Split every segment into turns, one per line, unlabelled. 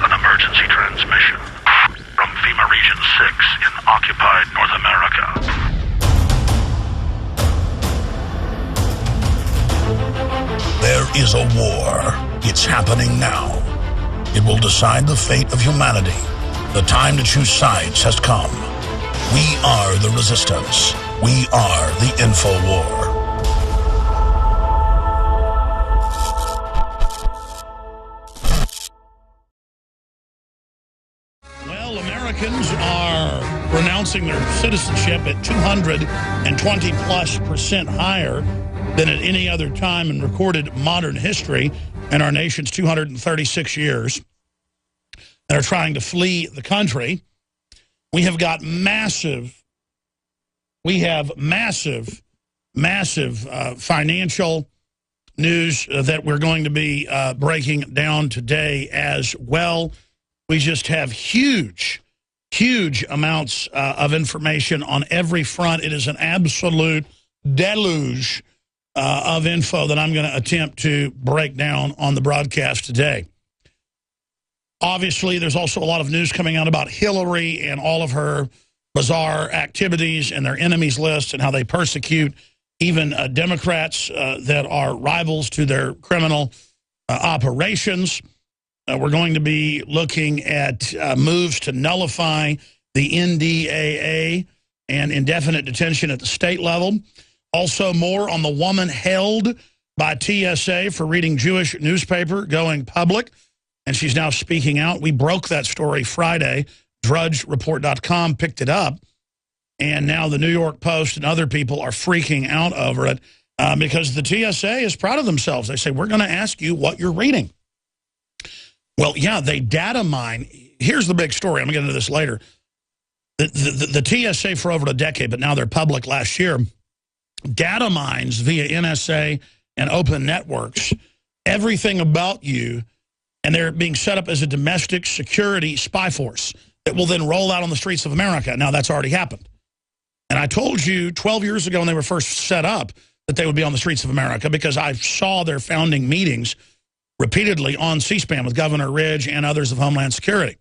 an emergency transmission from FEMA Region 6 in occupied North America.
There is a war. It's happening now. It will decide the fate of humanity. The time to choose sides has come. We are the resistance. We are the InfoWar.
Well, Americans are renouncing their citizenship at 220+% higher than at any other time in recorded modern history in our nation's 236 years, and are trying to flee the country. We have got massive financial news that we're going to be breaking down today as well. We just have huge amounts of information on every front. It is an absolute deluge of info that I'm going to attempt to break down on the broadcast today. Obviously, there's also a lot of news coming out about Hillary and all of her bizarre activities and their enemies list and how they persecute even Democrats that are rivals to their criminal operations. We're going to be looking at moves to nullify the NDAA and indefinite detention at the state level. Also, more on the woman held by TSA for reading Jewish newspaper going public, and she's now speaking out. We broke that story Friday. DrudgeReport.com picked it up, and now the New York Post and other people are freaking out over it because the TSA is proud of themselves. They say, we're going to ask you what you're reading. Well, yeah, they data mine. Here's the big story. I'm going to get into this later. The TSA for over a decade, but now they're public last year, data mines via NSA and open networks everything about you, and they're being set up as a domestic security spy force that will then roll out on the streets of America. Now, that's already happened. And I told you 12 years ago when they were first set up that they would be on the streets of America because I saw their founding meetings repeatedly on C-SPAN with Governor Ridge and others of Homeland Security.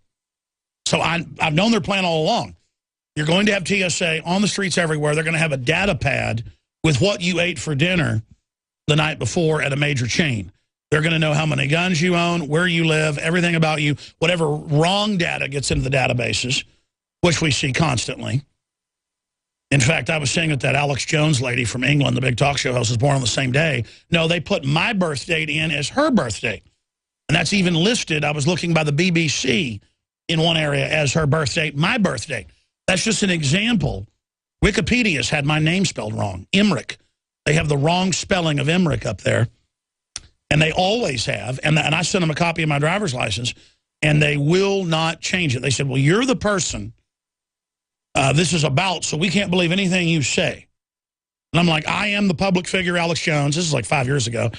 So I've known their plan all along. You're going to have TSA on the streets everywhere. They're going to have a data pad with what you ate for dinner the night before at a major chain. They're going to know how many guns you own, where you live, everything about you, whatever wrong data gets into the databases, which we see constantly. In fact, I was saying that Alex Jones lady from England, the big talk show host, was born on the same day. No, they put my birth date in as her birth date. And that's even listed. I was looking by the BBC in one area as her birth date, my birth date. That's just an example. Wikipedia's had my name spelled wrong, Emmerich. They have the wrong spelling of Emmerich up there. And they always have. And I sent them a copy of my driver's license, and they will not change it. They said, well, you're the person this is about, so we can't believe anything you say. And I'm like, I am the public figure, Alex Jones. This is like 5 years ago.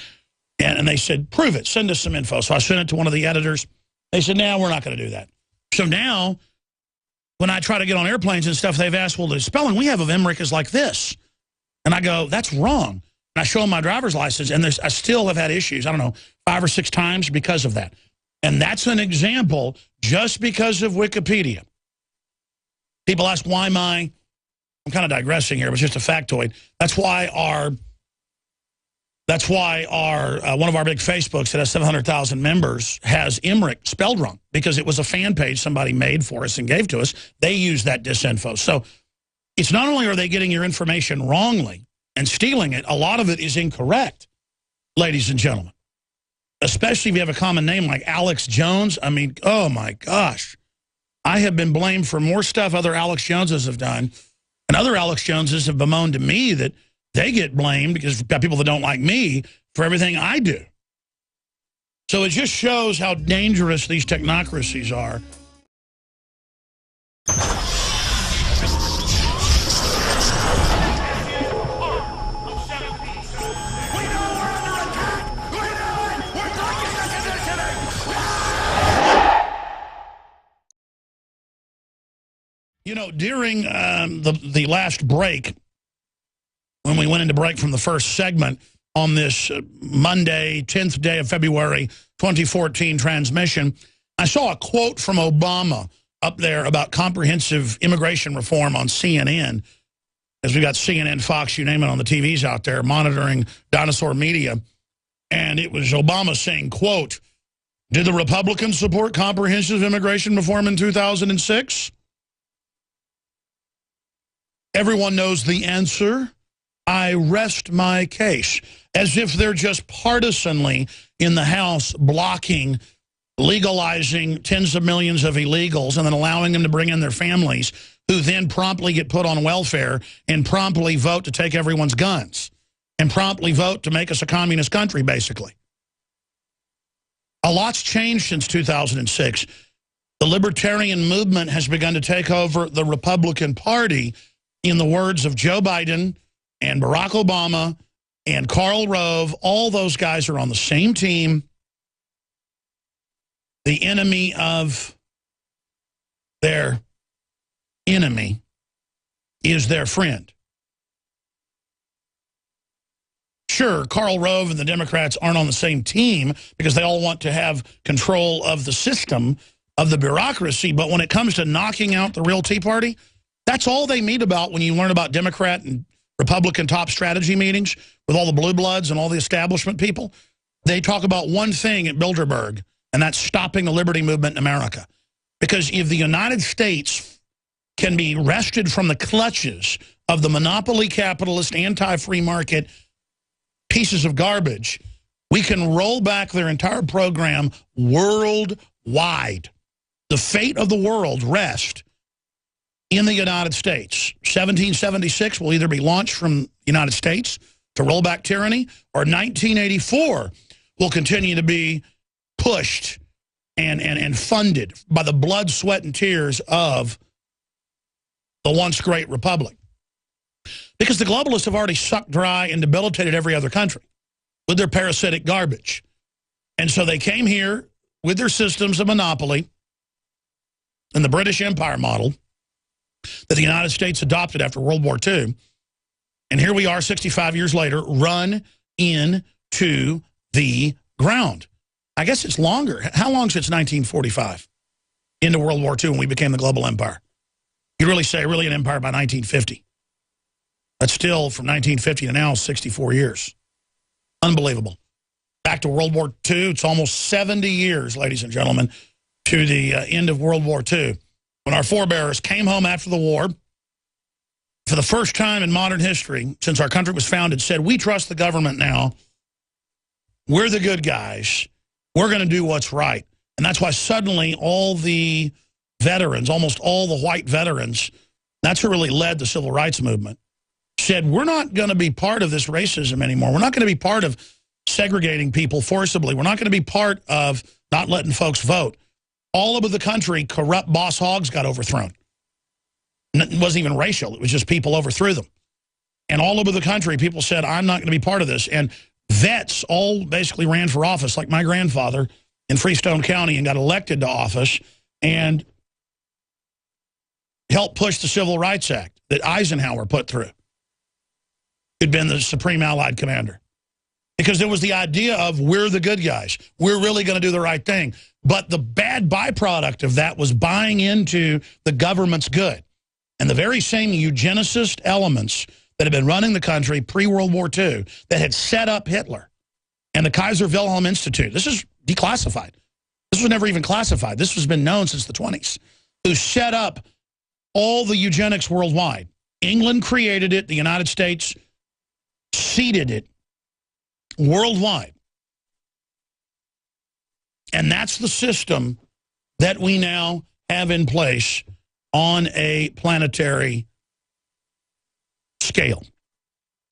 And they said, prove it. Send us some info. So I sent it to one of the editors. They said, no, we're not going to do that. So now, when I try to get on airplanes and stuff, they've asked, well, the spelling we have of Emmerich is like this. And I go, that's wrong. And I show them my driver's license, and I still have had issues, I don't know, 5 or 6 times because of that. And that's an example just because of Wikipedia. People ask why I'm kind of digressing here, but it's just a factoid. That's why one of our big Facebooks that has 700,000 members has Emmerich spelled wrong because it was a fan page somebody made for us and gave to us. They use that disinfo. So it's not only are they getting your information wrongly and stealing it, a lot of it is incorrect, ladies and gentlemen. Especially if you have a common name like Alex Jones. I mean, oh my gosh. I have been blamed for more stuff other Alex Joneses have done. And other Alex Joneses have bemoaned to me that they get blamed because we've got people that don't like me for everything I do. So it just shows how dangerous these technocracies are. You know, during the last break, when we went into break from the first segment on this Monday, 10th day of February, 2014 transmission, I saw a quote from Obama up there about comprehensive immigration reform on CNN, as we got CNN, Fox, you name it, on the TVs out there monitoring dinosaur media. And it was Obama saying, quote, "Did the Republicans support comprehensive immigration reform in 2006? Everyone knows the answer. I rest my case." As if they're just partisanly in the House blocking legalizing tens of millions of illegals and then allowing them to bring in their families, who then promptly get put on welfare and promptly vote to take everyone's guns and promptly vote to make us a communist country, basically. A lot's changed since 2006. The libertarian movement has begun to take over the Republican Party, in the words of Joe Biden and Barack Obama and Karl Rove. All those guys are on the same team. The enemy of their enemy is their friend. Sure, Karl Rove and the Democrats aren't on the same team because they all want to have control of the system, of the bureaucracy, but when it comes to knocking out the real Tea Party, that's all they meet about when you learn about Democrat and Republican top strategy meetings with all the blue bloods and all the establishment people. They talk about one thing at Bilderberg, and that's stopping the liberty movement in America. Because if the United States can be wrested from the clutches of the monopoly capitalist, anti-free market pieces of garbage, we can roll back their entire program worldwide. The fate of the world rests in the United States. 1776 will either be launched from the United States to roll back tyranny, or 1984 will continue to be pushed and funded by the blood, sweat, and tears of the once great republic. Because the globalists have already sucked dry and debilitated every other country with their parasitic garbage. And so they came here with their systems of monopoly and the British Empire model that the United States adopted after World War II. And here we are 65 years later, run into the ground. I guess it's longer. How long since 1945 into World War II when we became the global empire? You'd really say really an empire by 1950. That's still from 1950 to now 64 years. Unbelievable. Back to World War II, it's almost 70 years, ladies and gentlemen, to the end of World War II, when our forebears came home after the war, for the first time in modern history, since our country was founded, said, we trust the government now. We're the good guys. We're going to do what's right. And that's why suddenly all the veterans, almost all the white veterans, that's who really led the civil rights movement, said, we're not going to be part of this racism anymore. We're not going to be part of segregating people forcibly. We're not going to be part of not letting folks vote. All over the country, corrupt boss hogs got overthrown. It wasn't even racial. It was just people overthrew them. And all over the country, people said, I'm not going to be part of this. And vets all basically ran for office, like my grandfather in Freestone County, and got elected to office and helped push the Civil Rights Act that Eisenhower put through. Who'd been the Supreme Allied Commander. Because there was the idea of we're the good guys. We're really going to do the right thing. But the bad byproduct of that was buying into the government's good. And the very same eugenicist elements that had been running the country pre-World War II that had set up Hitler and the Kaiser Wilhelm Institute. This is declassified. This was never even classified. This has been known since the 20s. Who set up all the eugenics worldwide. England created it. The United States seeded it worldwide. And that's the system that we now have in place on a planetary scale.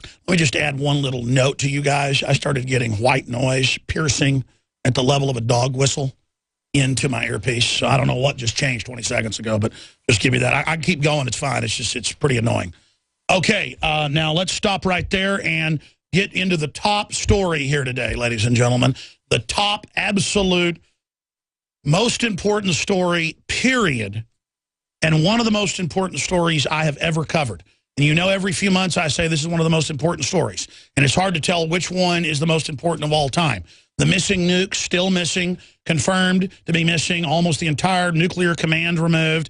Let me just add one little note to you guys. I started getting white noise piercing at the level of a dog whistle into my earpiece. So I don't know what just changed 20 seconds ago, but just give me that. I can keep going. It's fine. It's pretty annoying. Okay, now let's stop right there and get into the top story here today, ladies and gentlemen. The top absolute most important story, period, and one of the most important stories I have ever covered. And you know, every few months I say this is one of the most important stories. And it's hard to tell which one is the most important of all time. The missing nukes, still missing, confirmed to be missing, almost the entire nuclear command removed,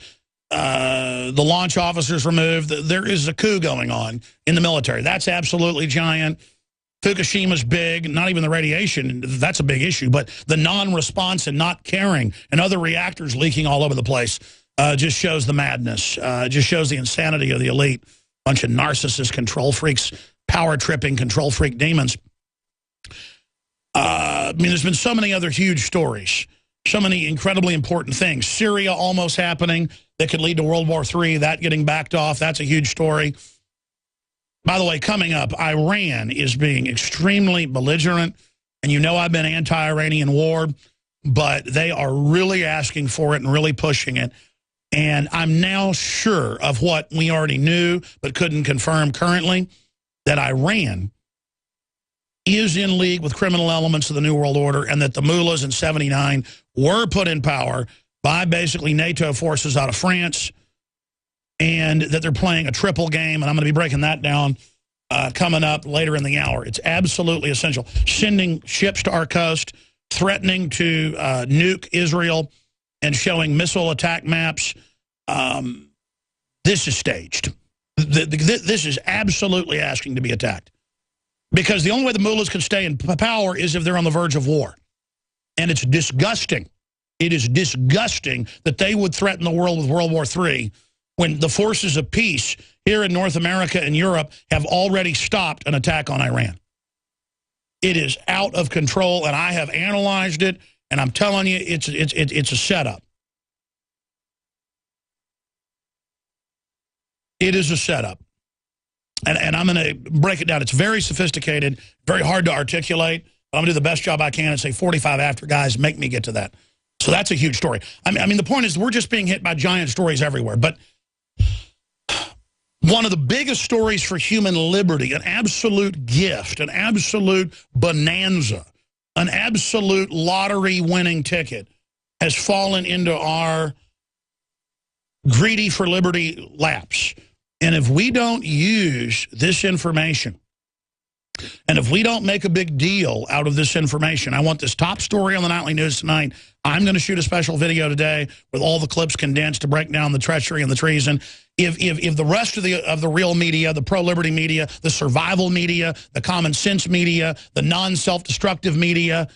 the launch officers removed. There is a coup going on in the military. That's absolutely giant. Fukushima's big, not even the radiation, that's a big issue, but the non-response and not caring and other reactors leaking all over the place just shows the madness, just shows the insanity of the elite. Bunch of narcissists, control freaks, power-tripping, control freak demons. I mean, there's been so many other huge stories, so many incredibly important things. Syria almost happening that could lead to World War III, that getting backed off, that's a huge story. By the way, coming up, Iran is being extremely belligerent, and you know I've been anti-Iranian war, but they are really asking for it and really pushing it. And I'm now sure of what we already knew but couldn't confirm currently, that Iran is in league with criminal elements of the New World Order, and that the mullahs in '79 were put in power by basically NATO forces out of France, and that they're playing a triple game, and I'm going to be breaking that down coming up later in the hour. It's absolutely essential. Sending ships to our coast, threatening to nuke Israel, and showing missile attack maps. This is staged. This is absolutely asking to be attacked. Because the only way the mullahs can stay in power is if they're on the verge of war. And it's disgusting. It is disgusting that they would threaten the world with World War III when the forces of peace here in North America and Europe have already stopped an attack on Iran. It is out of control, and I have analyzed it, and I'm telling you, it's a setup. It is a setup. And I'm going to break it down. It's very sophisticated, very hard to articulate. But I'm going to do the best job I can and say 45 after, guys, make me get to that. So that's a huge story. I mean, the point is we're just being hit by giant stories everywhere. But one of the biggest stories for human liberty, an absolute gift, an absolute bonanza, an absolute lottery-winning ticket has fallen into our greedy for liberty laps. And if we don't use this information, and if we don't make a big deal out of this information, I want this top story on the Nightly News tonight. I'm going to shoot a special video today with all the clips condensed to break down the treachery and the treason. If the rest of the real media, the pro-liberty media, the survival media, the common sense media, the non-self-destructive media,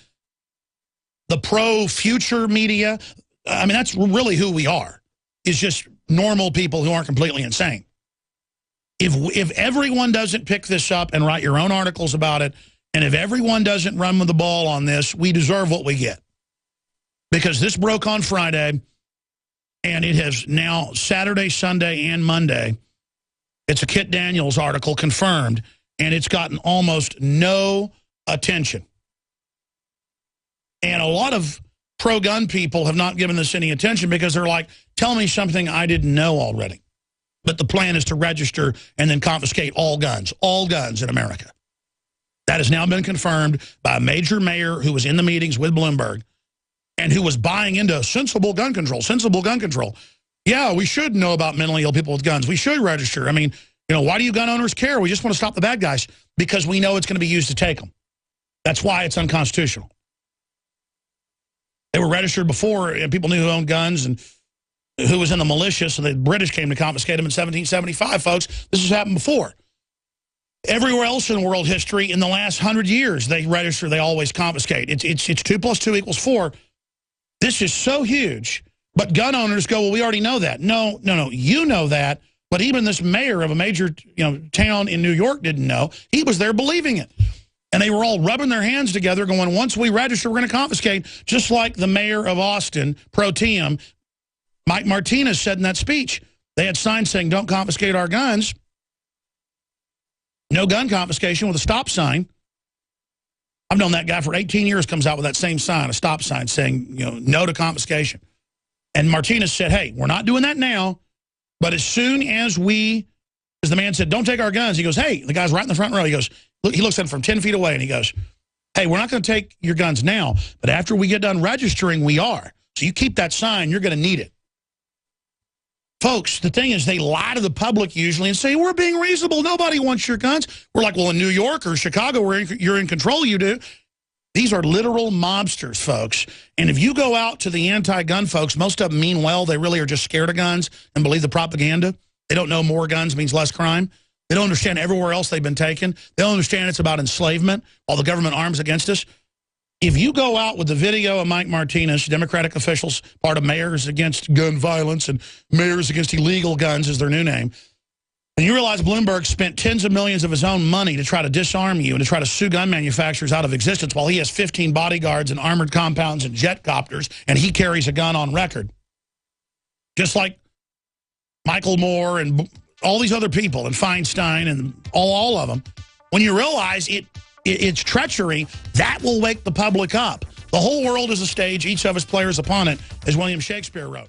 the pro-future media, I mean, that's really who we are. It's just normal people who aren't completely insane. If everyone doesn't pick this up and write your own articles about it, and if everyone doesn't run with the ball on this, we deserve what we get. Because this broke on Friday, and it has now Saturday, Sunday, and Monday. It's a Kit Daniels article, confirmed, and it's gotten almost no attention. And a lot of pro-gun people have not given this any attention because they're like, tell me something I didn't know already. But the plan is to register and then confiscate all guns in America. That has now been confirmed by a major mayor who was in the meetings with Bloomberg and who was buying into sensible gun control, Yeah, we should know about mentally ill people with guns. We should register. I mean, you know, why do you gun owners care? We just want to stop the bad guys because we know it's going to be used to take them. That's why it's unconstitutional. They were registered before, and people knew who owned guns and who was in the militia, so the British came to confiscate them in 1775, folks. This has happened before. Everywhere else in world history, in the last 100 years, they register, they always confiscate. It's 2 + 2 = 4. This is so huge, but gun owners go, well, we already know that. No, you know that, but even this mayor of a major town in New York didn't know. He was there believing it. And they were all rubbing their hands together going, once we register, we're going to confiscate, just like the mayor of Austin, pro tem, Mike Martinez said in that speech. They had signs saying, don't confiscate our guns. No gun confiscation with a stop sign. I've known that guy for 18 years, comes out with that same sign, a stop sign saying, no to confiscation. And Martinez said, hey, we're not doing that now, but as soon as the man said, don't take our guns, he goes, hey, the guy's right in the front row. He goes, look, he looks at him from 10 feet away and he goes, hey, we're not going to take your guns now, but after we get done registering, we are. So you keep that sign, you're going to need it. Folks, the thing is, they lie to the public usually and say, we're being reasonable. Nobody wants your guns. We're like, well, in New York or Chicago, where you're in control, you do. These are literal mobsters, folks. And if you go out to the anti-gun folks, most of them mean well. They really are just scared of guns and believe the propaganda. They don't know more guns means less crime. They don't understand everywhere else they've been taken. They don't understand it's about enslavement while the government arms against us. If you go out with the video of Mike Martinez, Democratic officials, part of Mayors Against Gun Violence and Mayors Against Illegal Guns is their new name, and you realize Bloomberg spent tens of millions of his own money to try to disarm you and to try to sue gun manufacturers out of existence while he has 15 bodyguards and armored compounds and jet copters, and he carries a gun on record. Just like Michael Moore and all these other people and Feinstein and all of them, when you realize it's treachery, that will wake the public up. The whole world is a stage, each of us players upon it, as William Shakespeare wrote.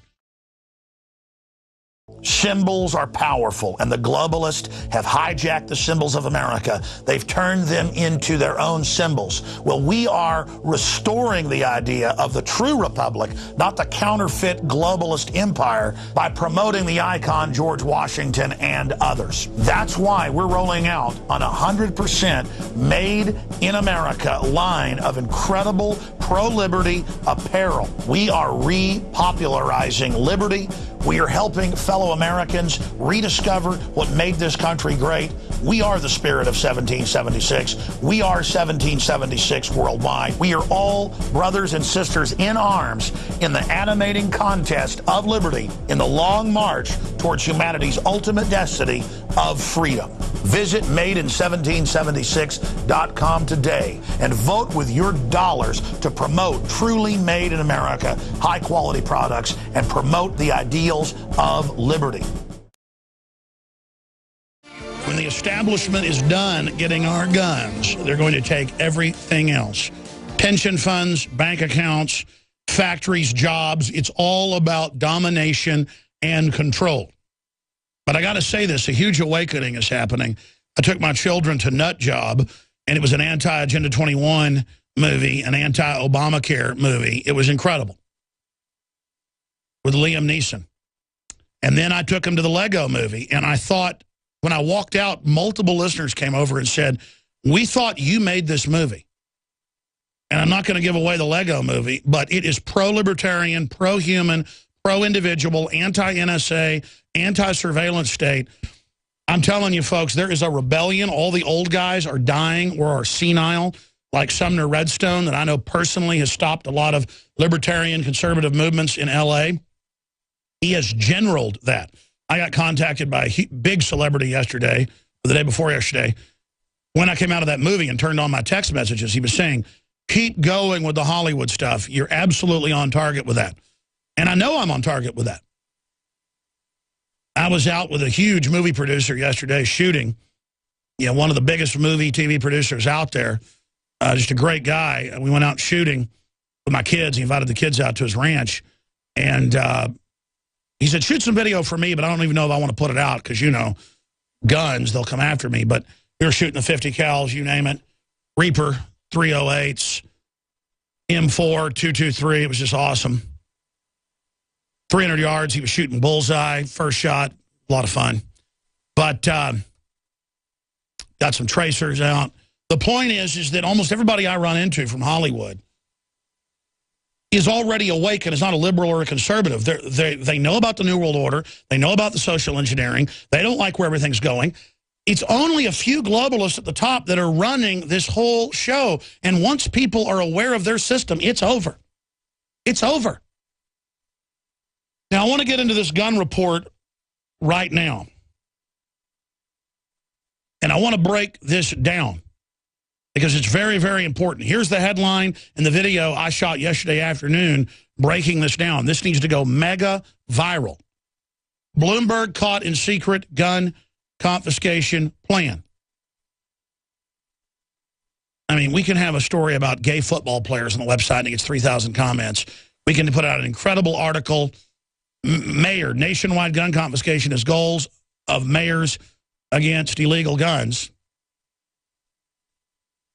Symbols are powerful, and the globalists have hijacked the symbols of America. They've turned them into their own symbols. Well, we are restoring the idea of the true republic, not the counterfeit globalist empire, by promoting the icon George Washington and others. That's why we're rolling out an 100% made in America line of incredible pro-liberty apparel. We are repopularizing liberty. We are helping fellow Americans rediscover what made this country great. We are the spirit of 1776. We are 1776 worldwide. We are all brothers and sisters in arms in the animating contest of liberty in the long march towards humanity's ultimate destiny of freedom. Visit madein1776.com today and vote with your dollars to promote truly made in America, high-quality products, and promote the ideals of liberty. When the establishment is done getting our guns, they're going to take everything else. Pension funds, bank accounts, factories, jobs. It's all about domination and control. But I got to say this, a huge awakening is happening. I took my children to Nut Job, and it was an anti-Agenda 21 movie, an anti-Obamacare movie. It was incredible with Liam Neeson. And then I took them to the Lego movie, and I thought, when I walked out, multiple listeners came over and said, we thought you made this movie. And I'm not going to give away the Lego movie, but it is pro-libertarian, pro-human, pro-individual, anti-NSA, anti-surveillance state. I'm telling you, folks, there is a rebellion. All the old guys are dying or are senile, like Sumner Redstone, that I know personally has stopped a lot of libertarian conservative movements in L.A. He has generaled that. I got contacted by a big celebrity yesterday, or the day before yesterday, when I came out of that movie and turned on my text messages. He was saying, keep going with the Hollywood stuff. You're absolutely on target with that. And I know I'm on target with that. I was out with a huge movie producer yesterday shooting, one of the biggest movie TV producers out there, just a great guy. We went out shooting with my kids. He invited the kids out to his ranch, and he said, shoot some video for me, but I don't even know if I want to put it out because, guns, they'll come after me. But we were shooting the 50 cals, you name it, Reaper 308s, M4 223. It was just awesome. 300 yards, he was shooting bullseye, first shot, a lot of fun. But got some tracers out. The point is that almost everybody I run into from Hollywood is already awake and is not a liberal or a conservative. They know about the New World Order. They know about the social engineering. They don't like where everything's going. It's only a few globalists at the top that are running this whole show. And once people are aware of their system, it's over. It's over. Now, I want to get into this gun report right now. And I want to break this down because it's very, very important. Here's the headline and the video I shot yesterday afternoon breaking this down. This needs to go mega viral. Bloomberg caught in secret gun confiscation plan. I mean, we can have a story about gay football players on the website and it gets 3,000 comments. We can put out an incredible article. Mayor, nationwide gun confiscation as goals of mayors against illegal guns.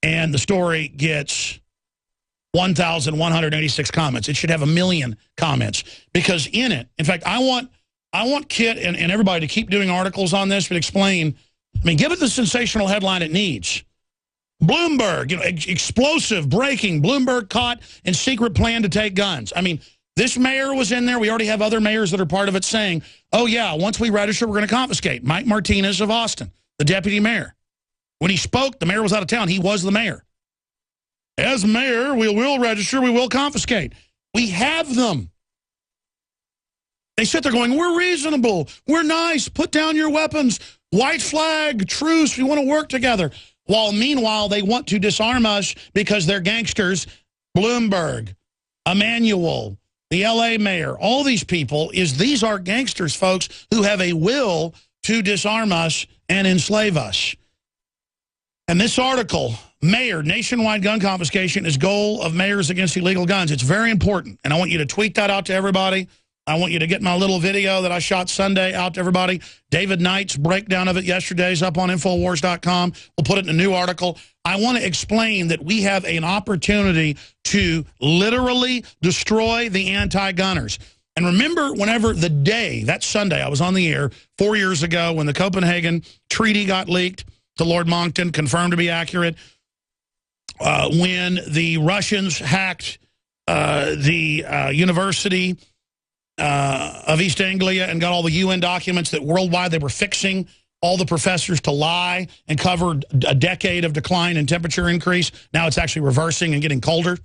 And the story gets 1,186 comments. It should have 1 million comments because in it, in fact, I want I want Kit and everybody to keep doing articles on this, but explain, I mean, give it the sensational headline it needs. Bloomberg, explosive, breaking, Bloomberg caught in secret plan to take guns. I mean, this mayor was in there. We already have other mayors that are part of it saying, oh, yeah, once we register, we're going to confiscate. Mike Martinez of Austin, the deputy mayor. When he spoke, the mayor was out of town. He was the mayor. As mayor, we will register, we will confiscate. We have them. They sit there going, we're reasonable, we're nice, put down your weapons, white flag, truce, we want to work together. While meanwhile, they want to disarm us because they're gangsters. Bloomberg, Emanuel, the LA mayor, all these people, these are gangsters, folks, who have a will to disarm us and enslave us. And this article, Mayor, nationwide gun confiscation is goal of mayors against illegal guns. It's very important, and I want you to tweet that out to everybody. I want you to get my little video that I shot Sunday out to everybody. David Knight's breakdown of it yesterday's up on Infowars.com. We'll put it in a new article. I want to explain that we have an opportunity to literally destroy the anti-gunners. And remember, whenever the day, that Sunday, I was on the air 4 years ago when the Copenhagen Treaty got leaked to Lord Monckton, confirmed to be accurate, when the Russians hacked the University of East Anglia and got all the UN documents that worldwide they were fixing all the professors to lie and covered a decade of decline and temperature increase. Now it's actually reversing and getting colder.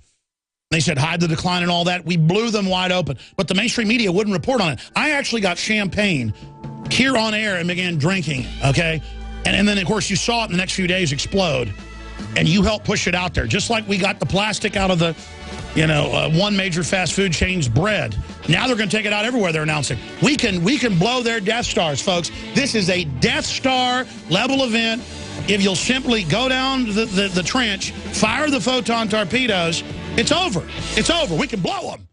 They said hide the decline and all that. We blew them wide open, but the mainstream media wouldn't report on it. I actually got champagne here on air and began drinking, okay? And then, of course, you saw it in the next few days explode, and you helped push it out there. Just like we got the plastic out of the, one major fast food chain's bread. Now they're going to take it out everywhere, they're announcing. We can blow their Death Stars, folks. This is a Death Star level event. If you'll simply go down the trench, fire the photon torpedoes, it's over. It's over. We can blow them.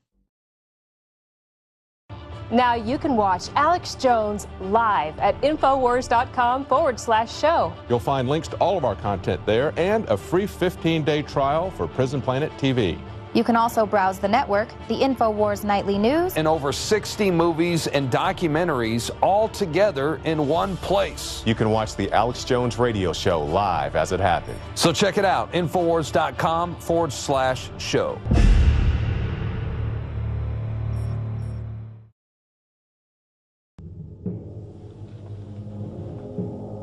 Now you can watch Alex Jones live at Infowars.com/show.
You'll find links to all of our content there and a free 15-day trial for Prison Planet TV.
You can also browse the network, the Infowars Nightly News,
and over 60 movies and documentaries all together in one place.
You can watch the Alex Jones radio show live as it happened.
So check it out, Infowars.com/show.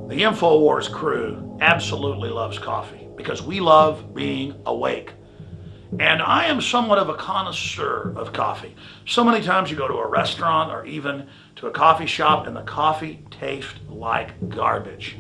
The Infowars crew absolutely loves coffee because we love being awake. And I am somewhat of a connoisseur of coffee. So many times you go to a restaurant or even to a coffee shop and the coffee tastes like garbage.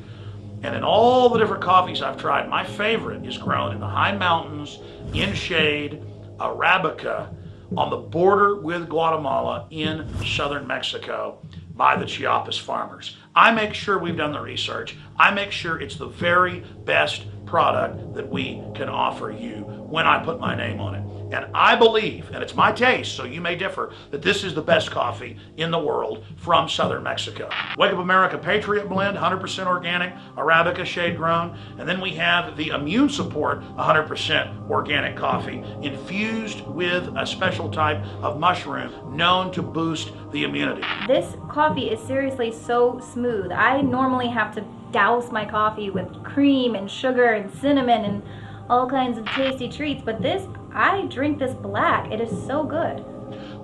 And in all the different coffees I've tried, my favorite is grown in the high mountains, in shade, Arabica, on the border with Guatemala in southern Mexico by the Chiapas farmers. I make sure we've done the research. I make sure it's the very best product that we can offer you when I put my name on it. And I believe, and it's my taste, so you may differ, that this is the best coffee in the world from southern Mexico. Wake Up America Patriot Blend, 100% organic, Arabica shade grown. And then we have the Immune Support, 100% organic coffee, infused with a special type of mushroom known to boost the immunity.
This coffee is seriously so smooth. I normally have to douse my coffee with cream and sugar and cinnamon and all kinds of tasty treats, but I drink this black. It is so good.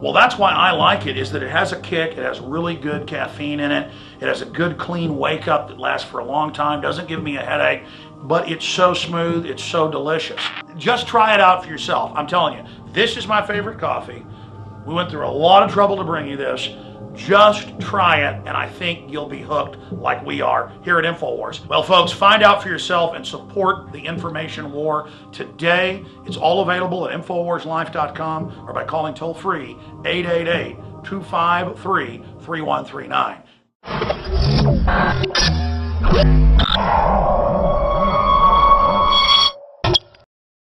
Well, that's why I like it, is that it has a kick, it has really good caffeine in it, it has a good clean wake up that lasts for a long time, doesn't give me a headache, but it's so smooth, it's so delicious. Just try it out for yourself. I'm telling you, this is my favorite coffee. We went through a lot of trouble to bring you this. Just try it, and I think you'll be hooked like we are here at InfoWars. Well, folks, find out for yourself and support the information war today. It's all available at InfoWarsLife.com or by calling toll-free 888-253-3139.